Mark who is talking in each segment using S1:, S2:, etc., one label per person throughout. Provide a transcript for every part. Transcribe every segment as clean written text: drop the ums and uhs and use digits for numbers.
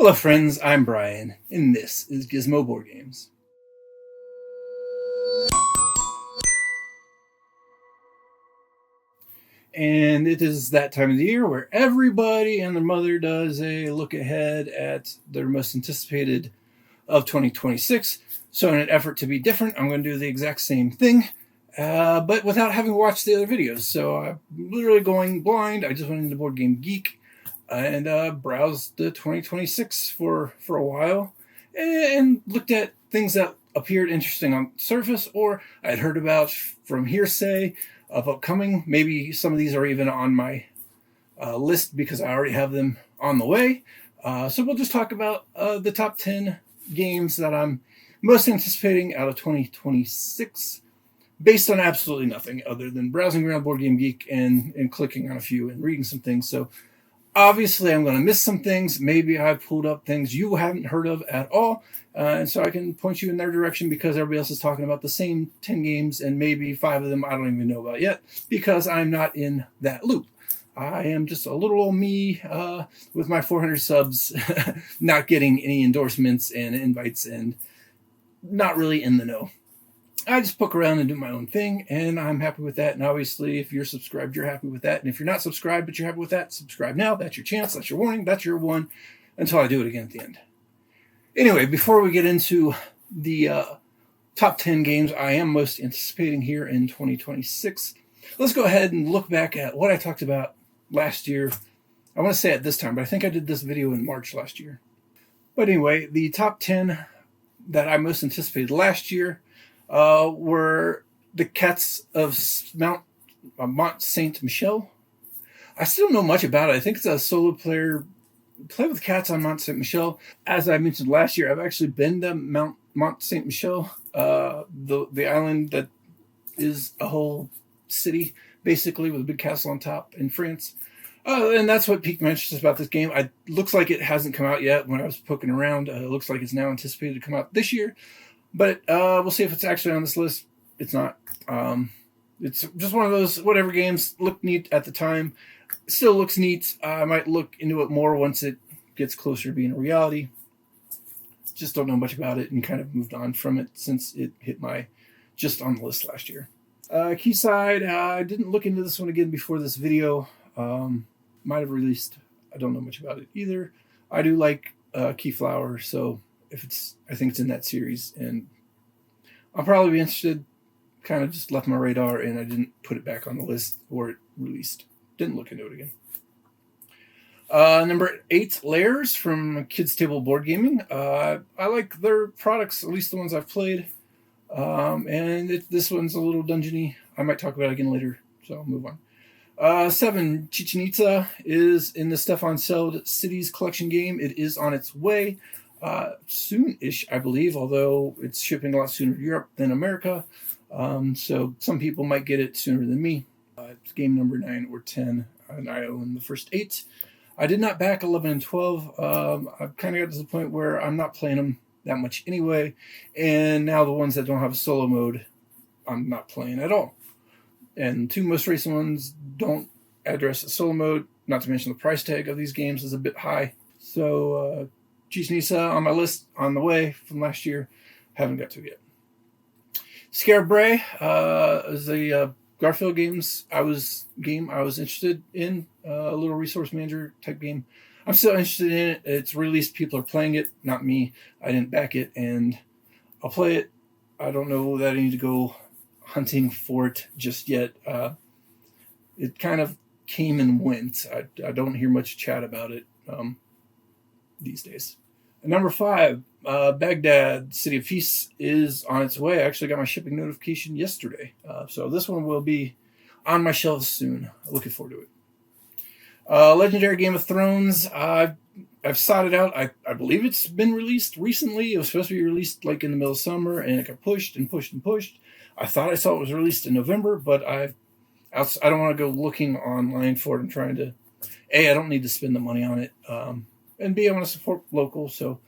S1: Hello friends, I'm Brian, and this is Gizmo Board Games. And it is that time of the year where everybody and their mother does a look ahead at their most anticipated of 2026. So in an effort to be different, I'm going to do the exact same thing, but without having watched the other videos. So I'm literally going blind. I just went into Board Game Geek and browsed the 2026 for a while and looked at things that appeared interesting on the surface or I'd heard about from hearsay of upcoming. Maybe some of these are even on my list because I already have them on the way. So we'll just talk about the top 10 games that I'm most anticipating out of 2026 based on absolutely nothing other than browsing around Board Game Geek and clicking on a few and reading some things. So obviously, I'm going to miss some things. Maybe I've pulled up things you haven't heard of at all. And so I can point you in their direction because everybody else is talking about the same 10 games and maybe 5 of them I don't even know about yet because I'm not in that loop. I am just a little old me with my 400 subs, not getting any endorsements and invites and not really in the know. I just poke around and do my own thing, and I'm happy with that. And obviously, if you're subscribed, you're happy with that. And if you're not subscribed, but you're happy with that, subscribe now. That's your chance. That's your warning. That's your one until I do it again at the end. Anyway, before we get into the top 10 games I am most anticipating here in 2026, let's go ahead and look back at what I talked about last year. I want to say at this time, but I think I did this video in March last year. But anyway, the top 10 that I most anticipated last year were the Cats of Mont Saint Michel. I still don't know much about it. I think it's a solo player play with cats on Mont Saint Michel. As I mentioned last year, I've actually been to Mont Saint Michel, the island that is a whole city, basically, with a big castle on top in France. And that's what piqued my interest about this game. It looks like it hasn't come out yet when I was poking around. It looks like it's now anticipated to come out this year. But we'll see if it's actually on this list. It's not. It's just one of those whatever games look neat at the time. It still looks neat. I might look into it more once it gets closer to being a reality. Just don't know much about it and kind of moved on from it since it hit my just on the list last year. Quayside, I didn't look into this one again before this video. Might have released. I don't know much about it either. I do like Keyflower, so I think it's in that series, and I'll probably be interested. Kind of just left my radar, and I didn't put it back on the list or it released. Didn't look into it again. Number 8, LAIRS from Kids Table Board Gaming. I like their products, at least the ones I've played. And this one's a little dungeony. I might talk about it again later, so I'll move on. 7, Chichen Itza is in the Stefan Seld Cities collection game. It is on its way. Soon-ish, I believe, although it's shipping a lot sooner to Europe than America. So some people might get it sooner than me. It's game number 9 or 10, and I own the first 8. I did not back 11 and 12. I've kind of got to the point where I'm not playing them that much anyway, and now the ones that don't have a solo mode, I'm not playing at all. And 2 most recent ones don't address a solo mode, not to mention the price tag of these games is a bit high. So, Chichen Itza on my list on the way from last year. Haven't got to it yet. Scarebray is a Garfield games I was interested in. A little resource manager type game. I'm still interested in it. It's released. People are playing it. Not me. I didn't back it, and I'll play it. I don't know that I need to go hunting for it just yet. It kind of came and went. I don't hear much chat about it these days. And number 5, Baghdad City of Peace is on its way. I actually got my shipping notification yesterday. So this one will be on my shelves soon. Looking forward to it. Legendary Game of Thrones. I've sought it out. I believe it's been released recently. It was supposed to be released like in the middle of summer, and it got pushed and pushed and pushed. I thought I saw it was released in November, but I don't want to go looking online for it and trying to... A, I don't need to spend the money on it. And B, I want to support local. So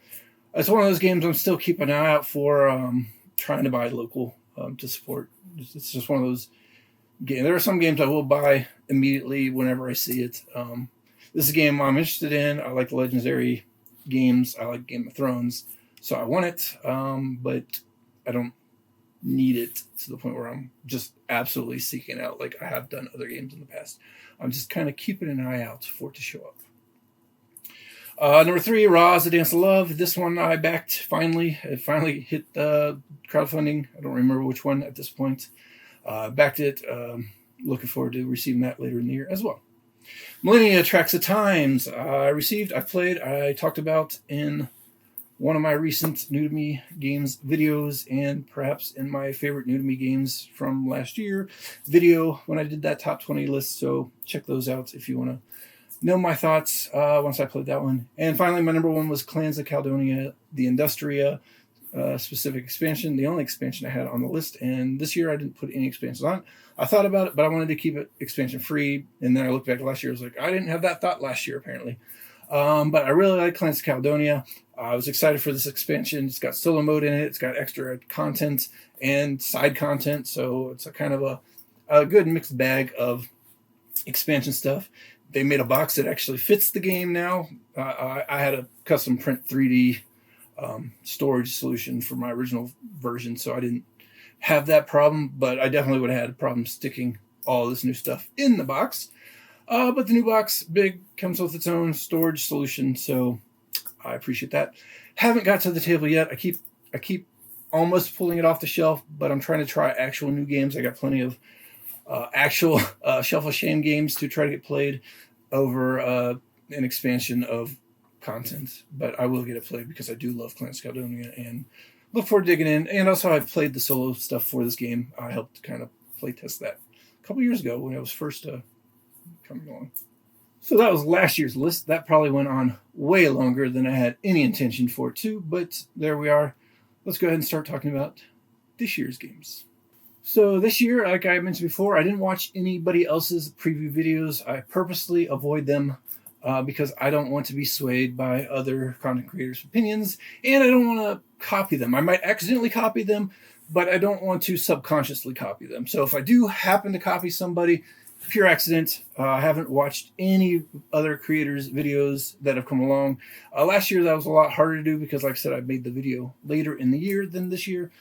S1: it's one of those games I'm still keeping an eye out for, trying to buy local to support. It's just one of those games. There are some games I will buy immediately whenever I see it. This is a game I'm interested in. I like the legendary games. I like Game of Thrones, so I want it, but I don't need it to the point where I'm just absolutely seeking out like I have done other games in the past. I'm just kind of keeping an eye out for it to show up. Number 3, Raas, The Dance of Love. This one I backed finally. It finally hit crowdfunding. I don't remember which one at this point. Backed it. Looking forward to receiving that later in the year as well. Millennia Tracks of Times. I played, I talked about in one of my recent New to Me Games videos, and perhaps in my favorite New to Me games from last year video when I did that top 20 list. So check those out if you want to know my thoughts once I played that one. And finally, my number 1 was Clans of Caledonia, the Industria specific expansion, the only expansion I had on the list. And this year I didn't put any expansions on. I thought about it, but I wanted to keep it expansion free. And then I looked back at last year. I was like, I didn't have that thought last year, apparently. But I really like Clans of Caledonia. I was excited for this expansion. It's got solo mode in it. It's got extra content and side content. So it's a kind of a good mixed bag of expansion stuff. They made a box that actually fits the game now. I had a custom print 3D storage solution for my original version, so I didn't have that problem, but I definitely would have had a problem sticking all this new stuff in the box. But the new box, big, comes with its own storage solution, so I appreciate that. Haven't got to the table yet. I keep almost pulling it off the shelf, but I'm trying to try actual new games. I got plenty of actual Shelf of Shame games to try to get played over an expansion of content, but I will get it played because I do love Clans of Caledonia and look forward to digging in. And also, I've played the solo stuff for this game. I helped kind of play test that a couple years ago when it was first coming along. So that was last year's list. That probably went on way longer than I had any intention for it to, but there we are. Let's go ahead and start talking about this year's games. So this year, like I mentioned before, I didn't watch anybody else's preview videos. I purposely avoid them because I don't want to be swayed by other content creators' opinions, and I don't want to copy them. I might accidentally copy them, but I don't want to subconsciously copy them. So if I do happen to copy somebody, pure accident. I haven't watched any other creators' videos that have come along. Last year, that was a lot harder to do because, like I said, I made the video later in the year than this year.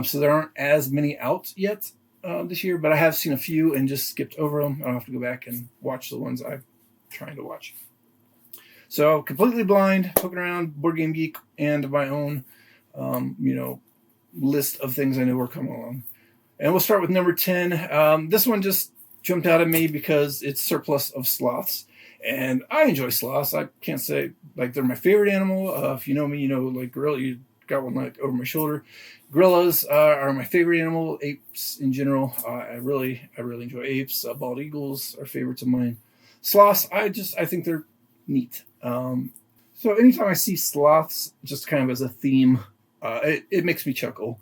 S1: So there aren't as many out yet this year, but I have seen a few and just skipped over them. I'll have to go back and watch the ones I'm trying to watch. So completely blind, poking around Board Game Geek and my own, list of things I know are coming along. And we'll start with number 10. This one just jumped out at me because it's Surplus of Sloths. And I enjoy sloths. I can't say like they're my favorite animal. If you know me, you know like gorilla. You got one like over my shoulder. Gorillas are my favorite animal. Apes in general, I really enjoy apes. Bald eagles are favorites of mine. Sloths, I think they're neat. So anytime I see sloths, just kind of as a theme, it makes me chuckle.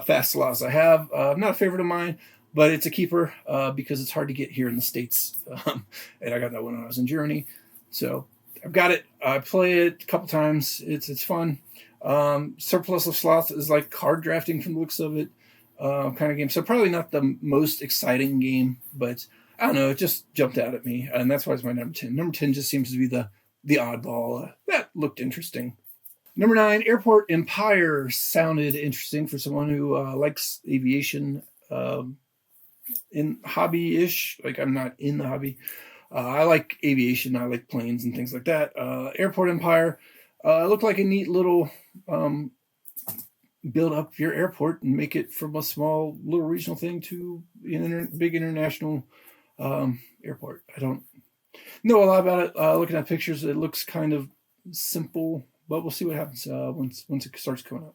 S1: Fast sloths I have, not a favorite of mine, but it's a keeper because it's hard to get here in the States. And I got that when I was in Germany. So I've got it. I play it a couple times. It's fun. Surplus of Sloths is like card drafting from the looks of it kind of game. So probably not the most exciting game, but I don't know. It just jumped out at me. And that's why it's my number 10. Number 10 just seems to be the oddball. That looked interesting. Number 9, Airport Empire sounded interesting for someone who likes aviation in hobby-ish. Like I'm not in the hobby. I like aviation. I like planes and things like that. Airport Empire looked like a neat little build up your airport and make it from a small little regional thing to a big international airport. I don't know a lot about it. Looking at pictures, it looks kind of simple, but we'll see what happens once it starts coming up.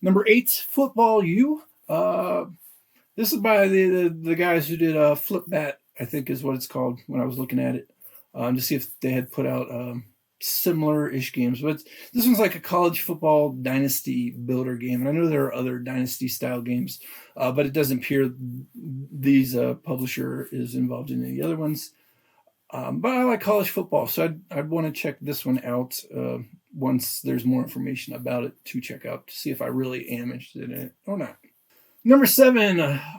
S1: Number 8, Football U. This is by the guys who did Flipbat, I think is what it's called when I was looking at it, to see if they had put out similar-ish games. But this one's like a college football dynasty builder game. And I know there are other dynasty-style games, but it doesn't appear these publisher is involved in any other ones. But I like college football, so I'd want to check this one out once there's more information about it to check out to see if I really am interested in it or not. Number 7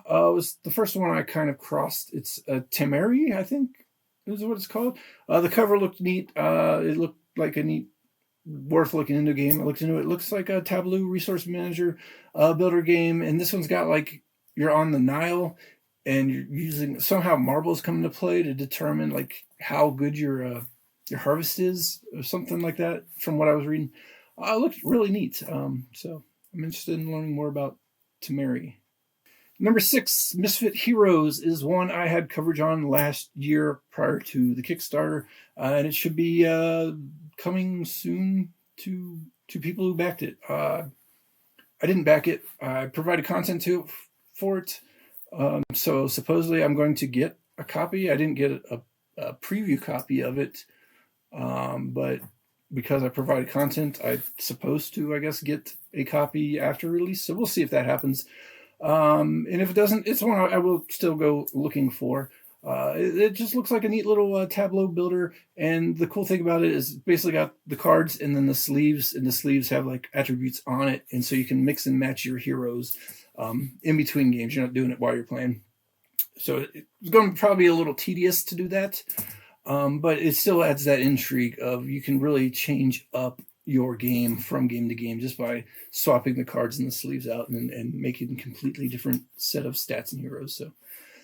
S1: was the first one I kind of crossed. It's Tameri, I think is what it's called. The cover looked neat. It looked like a neat worth looking into game. I looked into it. It looks like a Tableau resource manager builder game, and this one's got like you're on the Nile, and you're using somehow marbles come into play to determine like how good your harvest is, or something like that. From what I was reading, it looked really neat. So I'm interested in learning more about Tameri. Number 6, Misfit Heroes is one I had coverage on last year prior to the Kickstarter, and it should be coming soon to people who backed it. I didn't back it. I provided content for it. So supposedly I'm going to get a copy. I didn't get a preview copy of it, but because I provided content, I'm supposed to, I guess, get a copy after release. So we'll see if that happens. And if it doesn't, it's one I will still go looking for. It just looks like a neat little Tableau builder. And the cool thing about it is basically got the cards and then the sleeves, and the sleeves have like attributes on it. And so you can mix and match your heroes in between games. You're not doing it while you're playing. So it's going to probably be a little tedious to do that. But it still adds that intrigue of you can really change up your game from game to game just by swapping the cards and the sleeves out and making a completely different set of stats and heroes. So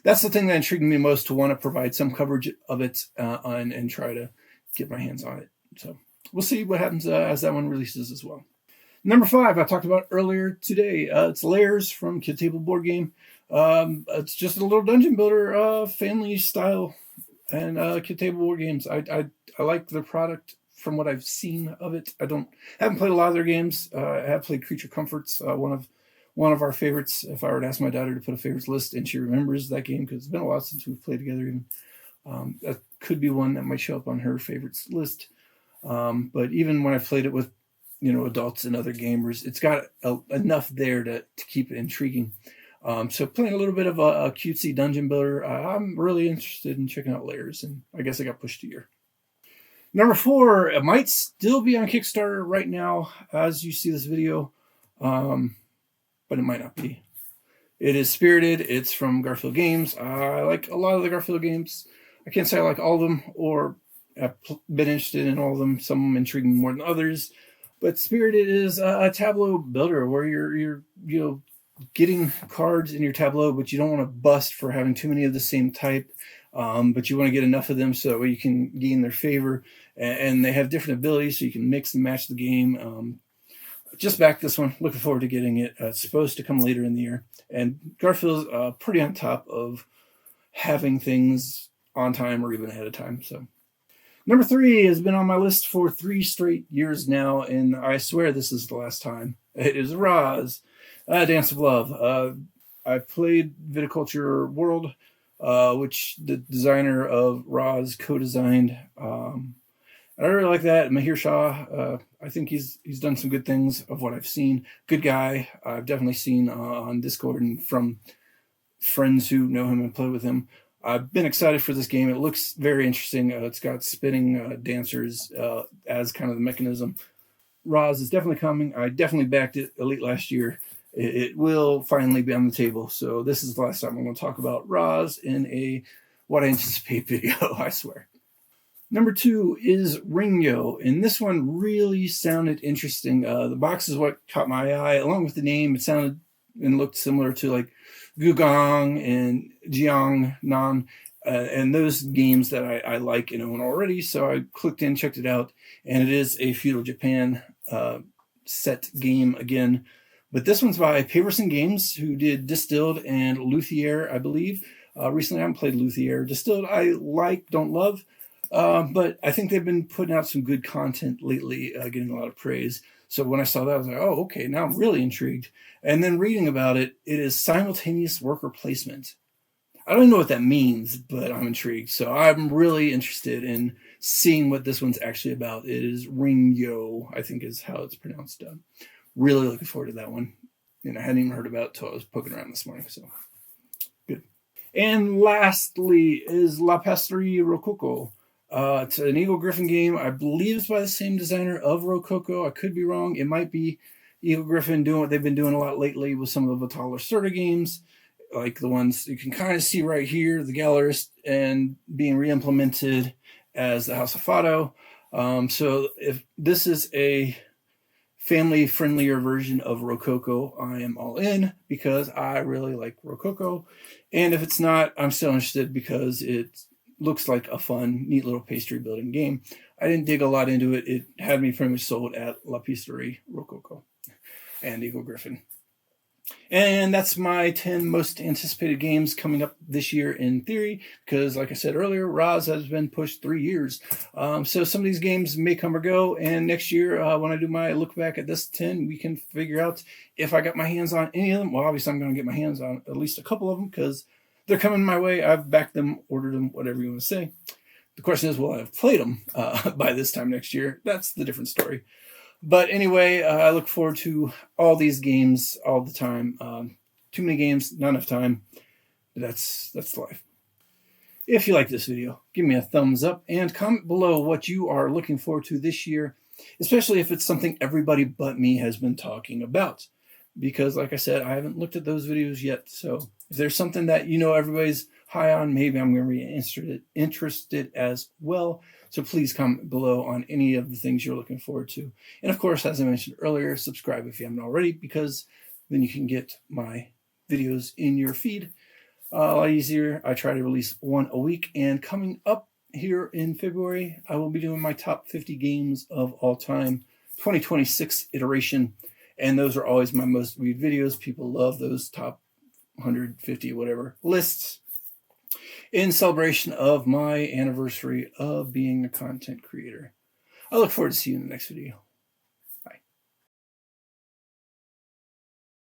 S1: that's the thing that intrigued me most, to want to provide some coverage of it and try to get my hands on it. So we'll see what happens as that one releases as well. Number 5, I talked about earlier today. It's LAIRS from Kid Table Board Game. It's just a little dungeon builder, family style, and Kid Table Board Games. I like their product from what I've seen of it. Haven't played a lot of their games. I have played Creature Comforts, one of our favorites. If I were to ask my daughter to put a favorites list, and she remembers that game because it's been a while since we've played together, even that could be one that might show up on her favorites list. But even when I've played it with adults and other gamers, it's got enough there to keep it intriguing. So playing a little bit of a cutesy dungeon builder, I'm really interested in checking out LAIRS, and I guess I got pushed a year. Number 4, it might still be on Kickstarter right now as you see this video, but it might not be. It is Spirited. It's from Garfield Games. I like a lot of the Garfield games. I can't say I like all of them, or I've been interested in all of them. Some of them intrigue me more than others. But Spirited is a Tableau builder where you're getting cards in your Tableau, but you don't want to bust for having too many of the same type. But you want to get enough of them so that way you can gain their favor. And they have different abilities, so you can mix and match the game. Just back this one. Looking forward to getting it. It's supposed to come later in the year. And Garfield's pretty on top of having things on time or even ahead of time. So number 3 has been on my list for 3 straight years now, and I swear this is the last time. It is Raas, Dance of Love. I played Viticulture World, which the designer of Raas co-designed. I really like that. Mahir Shah, I think he's done some good things of what I've seen. Good guy. I've definitely seen on Discord and from friends who know him and play with him. I've been excited for this game. It looks very interesting. It's got spinning dancers as kind of the mechanism. Raas is definitely coming. I definitely backed it late last year. It will finally be on the table. So this is the last time I'm going to talk about Raas in a what I anticipate video, I swear. Number 2 is Ringyo, and this one really sounded interesting. The box is what caught my eye. Along with the name, it sounded and looked similar to like Gugong and Jiangnan, and those games that I like and own already. So I clicked in, checked it out, and it is a feudal Japan set game again. But this one's by Paverson Games, who did Distilled and Luthier, I believe. Recently, I haven't played Luthier. Distilled, I like, don't love. But I think they've been putting out some good content lately, getting a lot of praise. So when I saw that, I was like, oh, okay, now I'm really intrigued. And then reading about it, it is simultaneous worker placement. I don't even know what that means, but I'm intrigued. So I'm really interested in seeing what this one's actually about. It is Ringyo, I think is how it's pronounced. Really looking forward to that one. And I hadn't even heard about it until I was poking around this morning. So good. And lastly is La Patisserie Rococo. It's an Eagle Griffin game. I believe it's by the same designer of Rococo. I could be wrong. It might be Eagle Griffin doing what they've been doing a lot lately with some of the Vital Lacerda games, like the ones you can kind of see right here, the Gallerist, and being re-implemented as the House of Fado. So if this is a family friendlier version of Rococo, I am all in because I really like Rococo. And if it's not, I'm still interested because it looks like a fun, neat little pastry building game. I didn't dig a lot into it. It had me pretty much sold at La Patisserie Rococo and Eagle Griffin. And that's my 10 most anticipated games coming up this year in theory, because like I said earlier, Raas has been pushed 3 years. So some of these games may come or go, and next year when I do my look back at this 10, we can figure out if I got my hands on any of them. Well, obviously I'm going to get my hands on at least a couple of them because they're coming my way. I've backed them, ordered them, whatever you want to say. The question is, will I have played them by this time next year? That's the different story. But anyway, I look forward to all these games all the time. Too many games, not enough time. But that's life. If you like this video, give me a thumbs up and comment below what you are looking forward to this year, especially if it's something everybody but me has been talking about. Because like I said, I haven't looked at those videos yet. So if there's something that everybody's high on, maybe I'm going to be interested as well. So please comment below on any of the things you're looking forward to. And of course, as I mentioned earlier, subscribe if you haven't already, because then you can get my videos in your feed a lot easier. I try to release one a week, and coming up here in February, I will be doing my top 50 games of all time, 2026 iteration. And those are always my most viewed videos. People love those top 150 whatever lists in celebration of my anniversary of being a content creator. I look forward to seeing you in the next video.